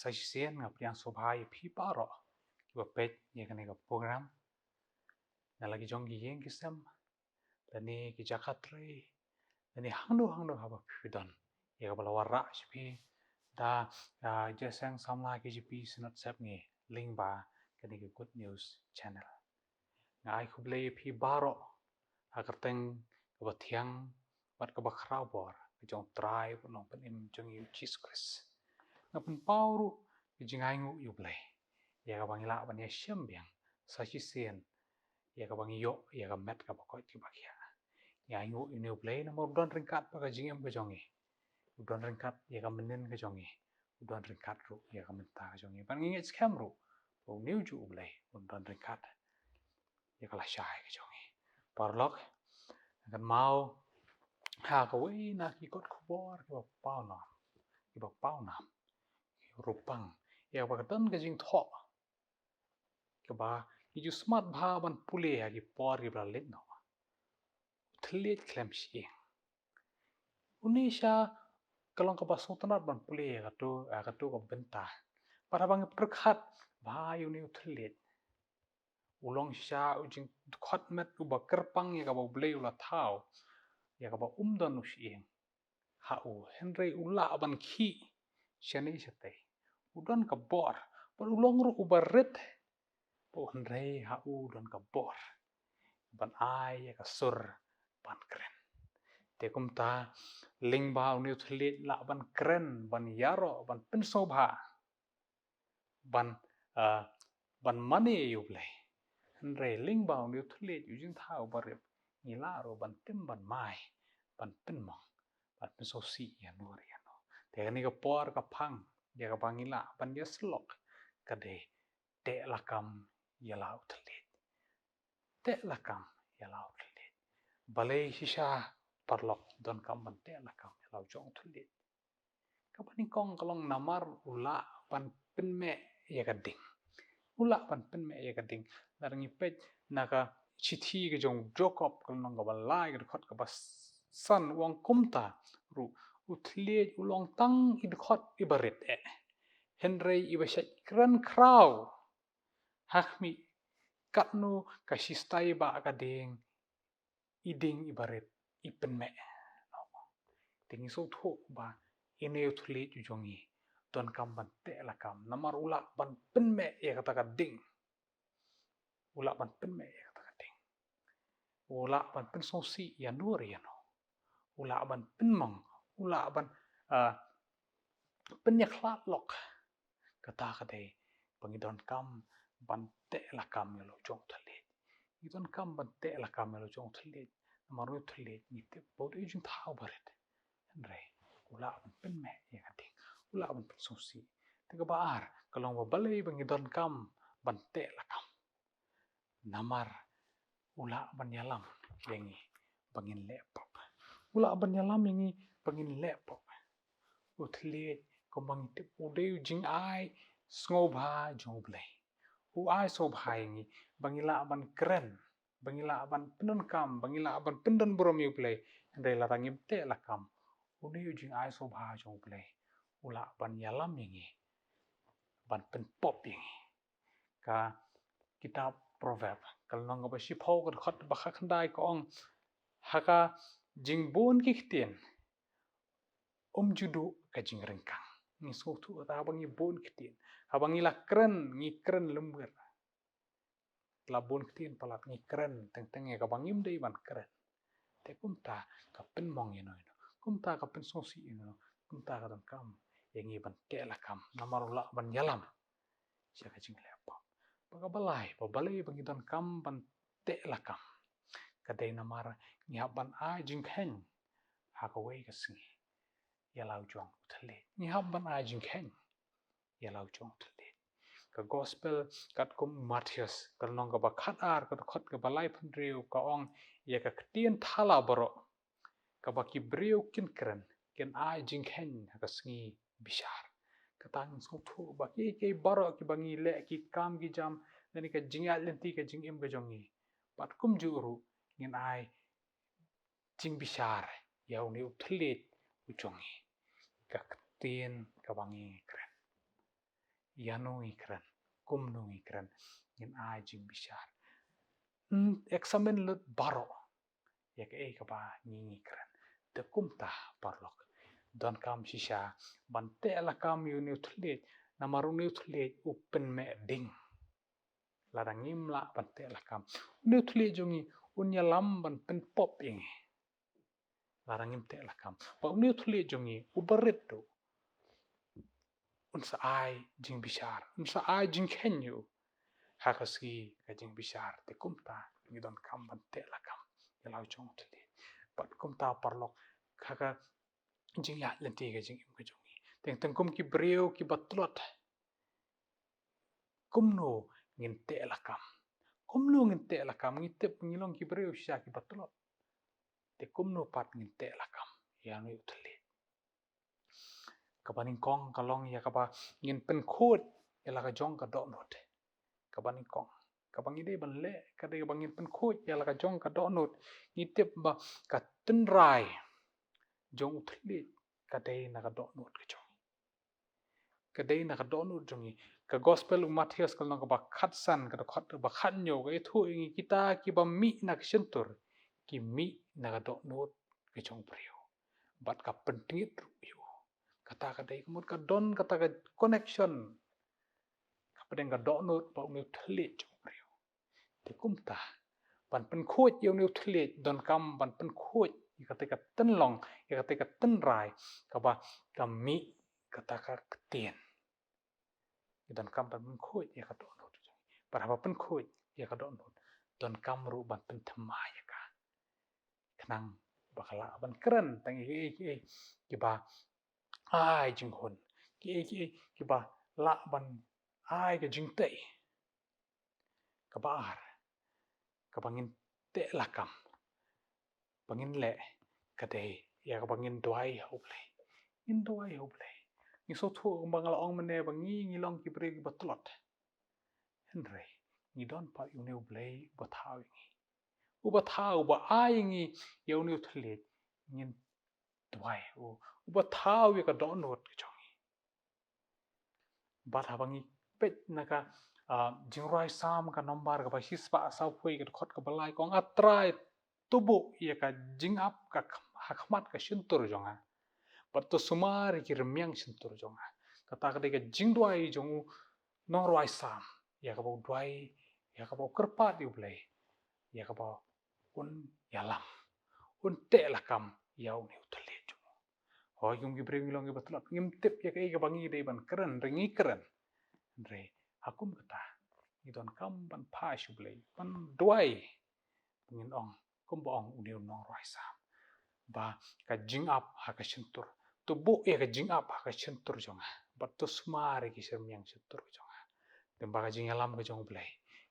sajisian ngapriang sobhai phi paro kiba pet ye kane ka program na lagi jong gi yeng kisam dani ki jakatre dani hangdo haba phudan ye ka balawar ra shpi da jesang samla ki jipi sinat sep nge ling ba kani ki good news channel ngai khuble phi baro akerteng ka thiang bat ka bakhrau bor jong trai nong pen im jong yu Jesus Christ ngapun pauru jingai ngu yuble ya ka bangila ban ya syam biang sashi sen ya ka bangi yo ya ka met ka bakoi ti bakia ya ngu ini yuble na mo don ringkat pa ka jingem ka jongi udon ringkat ya ka menen ka jongi udon ringkat ru ya ka menta ka jongi ban ngi scam ru o new ju uble udon ringkat ya ka la shai ka jongi parlok kan mau ha ka wei na ki kot khobor ki ba pau na rupang ya ba don ka jing tho ka ba ki ju smart bha ban pule ya ki por ki bra let no thlet klem shi unisha kalong ka ba sultanat ban pule ka tu ka benta para bang perkhat ba yu ni thlet ulong sha ujing khot met u ba kerpang ya ka ba ble ula thau ya ka ba don shi ha u henry ula ban khi shani shate udon ka bor par ulong ru ubaret po henry ha u don ka bor ban ai ya ka sur ban kren te kum ta ling ba uni thlit la ban kren ban yaro ban pinso bha ban ban mani yu ble henry ling ba uni thlit yu jing thau barep ni la ro ban tim ban mai ban pin mong ban pinso si ya no ya no te ni ka por ka phang ya ka bangila ban ya slok ka de te lakam ya lau thlit te lakam ya lau thlit balai shisha parlok don kam ban te lakam ya lau jong thlit ka bani kong kalong namar ula ban pin me ya ka ding ula ban pin me ya ka ding larngi pet naka chithi ke jong jokob kalong ka balai ka khot ka bas san wang kumta ru uthliet ulong tang i khot ibaret henry ibashat kran kraw hakmi katnu kasistai ba ka ding iding ibaret ipen me tingi so tho ba ine uthliet ju jongi don kam ban te la kam namar ula ban pen me ya kata ka ding ula ban pen me ya kata ka ding ula ban pen so si ya nur ya no ula ban pen mong ula ban pen ya klat lok kata ka de bangi don kam ban te la kam ya lo jong thliet i don kam ban te la kam ya lo jong thliet namar u thliet ni te bo de jing thau baret re ula ban pen me ya ka ding ula ban pen so si te ka baar kalong ba balai bangi don kam ban te la kam namar ula ban yalam yengi bangin lepop ula ban yalam yengi bangin lepop uthliet ko bang te ude jing ai sngo bha jong blai u ai so bha yengi bangila ban kren bangila ban pendon kam bangila ban pendon brom yu blai re la rangim te la kam ude jing ai so bha jong blai ula ban yalam yengi ban pen pop yengi ka kitab proverb kalnong ba shi phau ka khot ba kha khandai ko ong haka jingbon ki htien judu ka jing rengkang ni so thu ta bangi bon htien ha bangi la kren ngi kren lember la bon htien palat ngi kren teng teng ka bangim dei ban kren te kum ta ka pen mong ye no kum ta ka pen so si no kum ta ka don kam yengi ban te la kam namarula ban yalam sia ka jing lepa baga balai ba balai bangi don kam ban te la kam ka dei namar ngi ban a jing khen ha ka wei ka singi ya lau jong thlet ngi ban a jing khen ya lau jong thlet ka gospel kat kum Matthias kal nong ka ba khat ar ka khot ka balai phan riu ka ong ya ka tien thala baro ka ba ki breu kin kren ken a jing khen ha ka singi bishar katang so thu ba ki baro ki bangi le ki kam ki jam nani ka jingal lenti ka jing im ka jongi pat kum juru ngin ai jing bishar ya uni uthlit u jongi ka tien ka bangi kren yanu ngikren kum nu ngikren ngin ai jing bishar examen lut baro ya ke ka ba ngikren te kum ta parlok don kam shisha bante la kam yu neutlet na maru neutlet open me ding ladang imla bante la kam neutlet jongi unya lam ban pen pop ingi ladang imte la kam ba neutlet jongi ubarit do unsa ai jing bishar unsa ai jing kenyu hakasi ka jing bishar te kumta ni don kam bante la kam yalau chong tli pat kumta parlok kaka jing ya lenti ka jing im ka jongi teng teng kum ki breu ki batlot kumno ngin te la kam kumno ngin te la kam ngitep ngilong ki breu sha ki batlot te kumno pat ngin te la kam ya no tli kabaning kong kalong ya kaba ngin pen khut ya la ka jong ka do not kabaning kong kabang ide ban le kade bangin pen khut ya la ka jong ka do not ngitep ba ka ten rai jong tli kade na ka do not ka jong kade na ka do not jongi ka gospel Matius kal nang ka ba khat san ka khat ba khat nyo ka thu ingi kita ki ba mi na ka sentur ki mi na ka do not ka jong priyo bat ka pentingit yu kata kadai kemut ka don kata ka connection kapedeng ka do not ba mi tli jong priyo te kumta ban pen khut yo ni tli don kam ban pen khut kata ka ten long kata ka ten rai ka ba ka mi kata ka tien don kam ban pen khut ya ka do not para ba pen khut ya ka do not don kam ru ban pen thema ya ka kenang bakala ban keren tang ki ba ai jing hon ki ba la ban ai ka jing tei ka ba ar ka bangin te la kam bangin le ka dei ya ka bangin doai hoble in doai hoble ni so thu bang la ong mene bang ngi long ki bre ba tlot henry ni don pa yu ne hoble ba thau ngi u ba thau ba ai ngi yo ni thle ngin doai u ba thau ya ka do not ka chong ba tha bangi pet na ka jingrai sam ka nombar ka ba hispa sa phui ka khot ka balai kong atrai tubu ya ka jing up ka hakmat ka shintur jonga pat to sumari ki remyang shintur jonga kata ka de jing duai jongu nong roi sam ya ka bo duai ya ka bo kerpat yu blai ya ka bo un yalam un te la kam yau ni utale jongu ho yung gi bring long gi batlap ngim tip ya ka bangi de ban keren ringi keren re akum kata idon kam ban pa shu blai ban duai ngin ong kum bo ong uniu nong roi sam ba ka jing up ha ka shintur to bo ya ka jing up ha ka shintur jonga ba to smare ki sem yang shintur jonga dem ba ka jing alam ka jong blai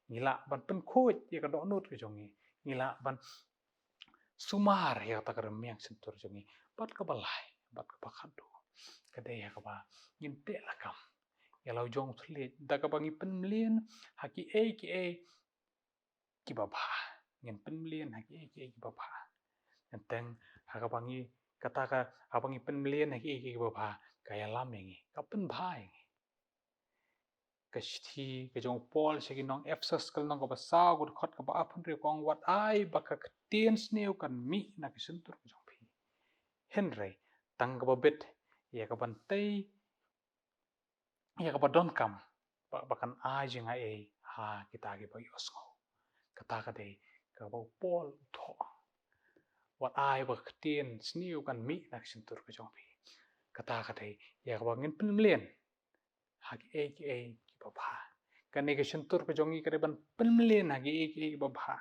ngila ban pen khut ya ka do not ka jongi ngila ban sumar ya ta ka rem yang shintur jongi bat ka balai bat ka khadu ka de ya ka ba ngin te la kam ya lau jong thlet da ka bangi pen mlien ha ki ki ba ba ngin pen mlien ha ki ba ba enteng ha ka bangi kata ka ha bangi pen mlien ha ki ba ba ka ya lam ngi ka pen ba ngi ka shi ka jong pol se ki nong efsos kal nong ka ba sa gu khot ka ba apun re kong wat ai ba ka tien sneu kan mi na ka sentur ka jong phi henry tang ka ba bet ya ka ban tei ya ka ba don kam ba kan ai jing ai ha kita ki ba yos ngo kata ka de ka ba pol tho wat ai ba tien sneu kan mi na ka sentur ka jong phi kata ka de ya ka ba ngin pen mlien ha ki ba ba kan ne ka sentur ka jongi ka ban pen mlien ha ki ba ba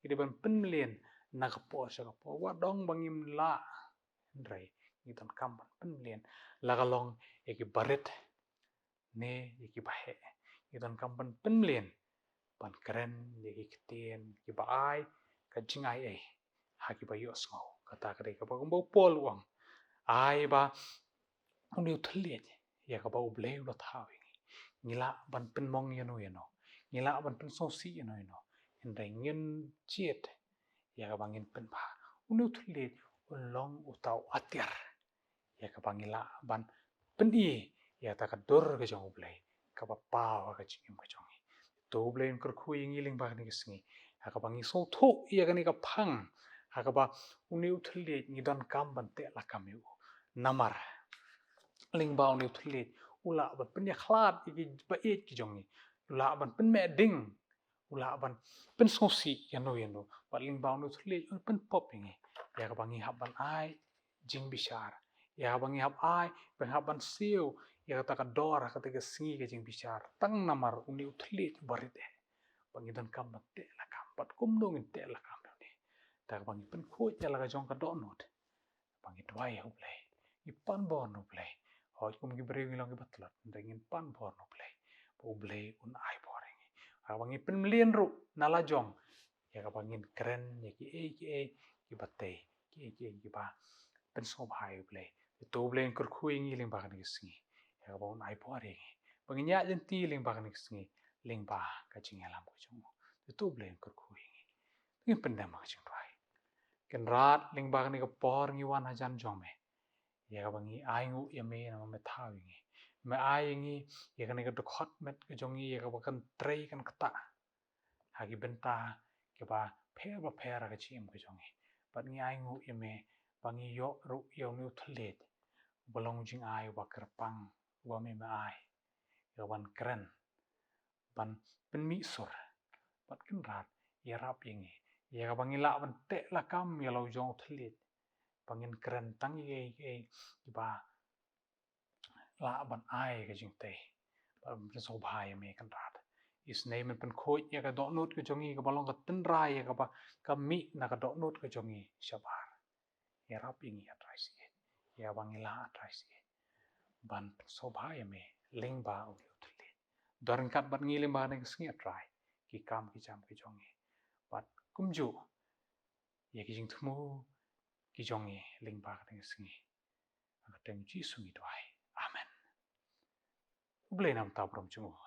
ki ban pen mlien na ka po sa ka po wa dong bangim la ndrai ni ton kam ban pen mlien la ka long e ki baret ne e ki ba he ni ton kam ban pen mlien ban keren e ki tien ki ba ai ka jingai e ha ki ba yos ngo kata ka de ka ba bo pol wang ai ba uni thliet ya ka ba uble lo thawi ngila ban pen mong yano ngila ban pen so si yano ndai ngin chiet ya ka bangin pen ba uni thliet long utau atiar ya ka bangila ban pen i ya ta ka dor ka jong uble kapapau ka jing ka jongi to blain kur khu ingi ling ba ni singi ka bangi so tho ya ka ni ka phang ka ba uni uthli ni don kam ban te la kam yu namar ling ba uni uthli ula ba pen ya khlat ki ba et ki jongi ula ban pen me ding ula ban pen sosi yano ba ling ba uni uthli pen pop ingi ya ka bangi hab ban ai jing bishar ya bangi hab ai ban hab ban siu ya ka ta dor ka ta singi ka jing bishar tang namar uni uthli barit bangi dan kam ban te la kam pat kum dong in te la kam ni ta bangi pen khu ya la ka jong ka do not bangi twai hu play i pan bon hu play hoi kum gi breu ngi long gi batlat dengin pan bon hu play un ai boring ha bangi pen mlien ru nala jong ya ka bangin keren ya ki ki batei ki ba pen so bhai hu play to play kur khu ngi ling ba ni singi ya ka bon ai boring bangi nya jen ti ling ba ni singi ling ba ka jing alam ko jong to play kur khu ngi ngi pen da ma jing twai ken rat ling ba ni ka por ngi wan hajan jong me ya ka bangi ai ngu ya me na me thau ngi me ai ngi ya ka ni ka khot met ka jong ya ka kan trei kan kata hagi benta ke ba pher ka chim ka jong pat ngi ai ngu ya me bangi yo ru yo nu thlet balong jing ai ba kerpang wa me ma ai ya ban keren ban pen mi sur pat ken rat ya rap ngi ya ka bangi la ban te la kam ya lo jong thlet bangin keren tang ye ba la ban ai ka jing te ba so bhai me kan rat is nei men pen khoi ya ka do not ka jongi ka balong ka ten rai ya ka ba ka mi na ka do not ka jongi shabar ya rap ingi atrai si ya bangi la atrai si ban so bhai me ling ba u thli dorn kat ban ngi ling ba ne singi atrai ki kam ki jam ki jongi bat kumju ya ki jing thmu ki jongi ling ba ka singi ka teng chi sungi dwai amen Blame nam ta prom chungu